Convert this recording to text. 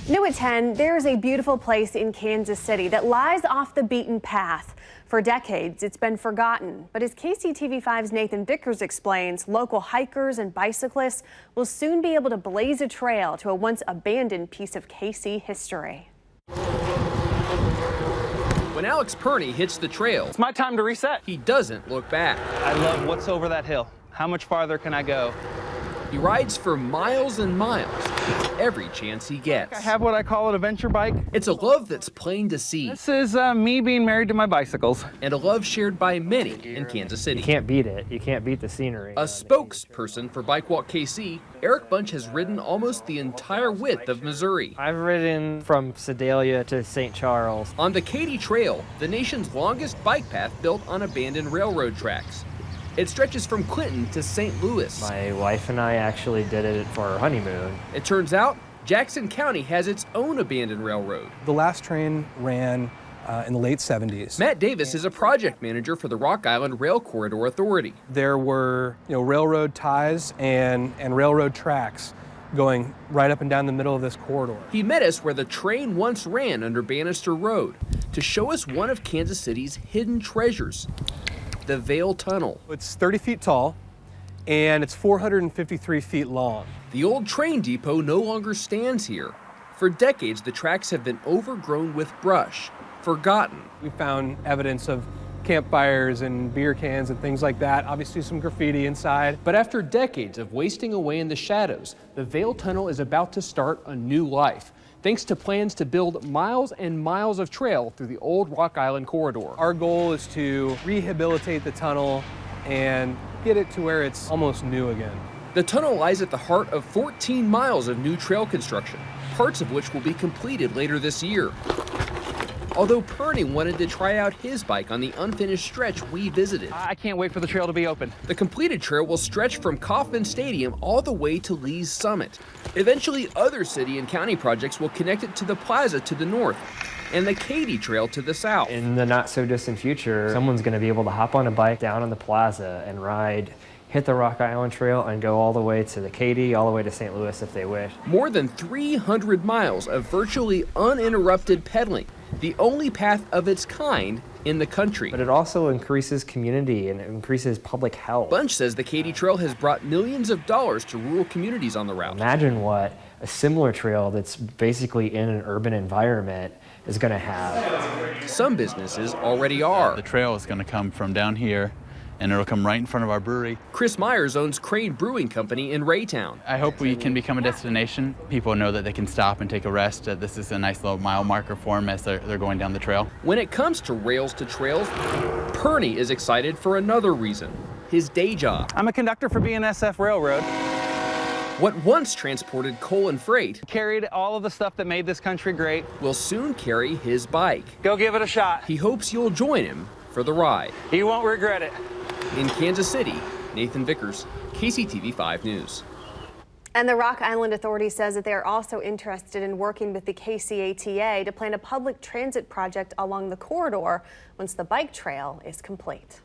New at 10, there's a beautiful place in Kansas City that lies off the beaten path. For decades, it's been forgotten. But as KCTV5's Nathan Vickers explains, local hikers and bicyclists will soon be able to blaze a trail to a once abandoned piece of KC history. When Alex Perney hits the trail, it's my time to reset. He doesn't look back. I love what's over that hill. How much farther can I go? He rides for miles and miles, every chance he gets. I have what I call an adventure bike. It's a love that's plain to see. This is me being married to my bicycles. And a love shared by many in Kansas City. You can't beat it. You can't beat the scenery. A spokesperson for Bike Walk KC, Eric Bunch has ridden almost the entire width of Missouri. I've ridden from Sedalia to St. Charles. On the Katy Trail, the nation's longest bike path built on abandoned railroad tracks. It stretches from Clinton to St. Louis. My wife and I actually did it for our honeymoon. It turns out Jackson County has its own abandoned railroad. The last train ran in the late 70s. Matt Davis is a project manager for the Rock Island Rail Corridor Authority. There were railroad ties and railroad tracks going right up and down the middle of this corridor. He met us where the train once ran under Bannister Road to show us one of Kansas City's hidden treasures. The Vale Tunnel. It's 30 feet tall and it's 453 feet long. The old train depot no longer stands here. For decades, the tracks have been overgrown with brush, forgotten. We found evidence of campfires and beer cans and things like that, obviously some graffiti inside. But after decades of wasting away in the shadows, the Vale Tunnel is about to start a new life, thanks to plans to build miles and miles of trail through the old Rock Island corridor. Our goal is to rehabilitate the tunnel and get it to where it's almost new again. The tunnel lies at the heart of 14 miles of new trail construction, parts of which will be completed later this year. Although Perney wanted to try out his bike on the unfinished stretch we visited. I can't wait for the trail to be open. The completed trail will stretch from Kauffman Stadium all the way to Lee's Summit. Eventually, other city and county projects will connect it to the plaza to the north and the Katy Trail to the south. In the not so distant future, someone's going to be able to hop on a bike down on the plaza and ride, hit the Rock Island Trail and go all the way to the Katy, all the way to St. Louis if they wish. More than 300 miles of virtually uninterrupted pedaling, the only path of its kind in the country. But it also increases community and it increases public health. Bunch says the Katy Trail has brought millions of dollars to rural communities on the route. Imagine what a similar trail that's basically in an urban environment is going to have. Some businesses already are. The trail is going to come from down here and it'll come right in front of our brewery. Chris Myers owns Crane Brewing Company in Raytown. I hope we can become a destination. People know that they can stop and take a rest. This is a nice little mile marker for them as they're going down the trail. When it comes to rails to trails, Perney is excited for another reason, his day job. I'm a conductor for BNSF Railroad. What once transported coal and freight carried all of the stuff that made this country great will soon carry his bike. Go give it a shot. He hopes you'll join him for the ride. He won't regret it. In Kansas City, Nathan Vickers, KCTV5 News. And the Rock Island Authority says that they are also interested in working with the KCATA to plan a public transit project along the corridor once the bike trail is complete.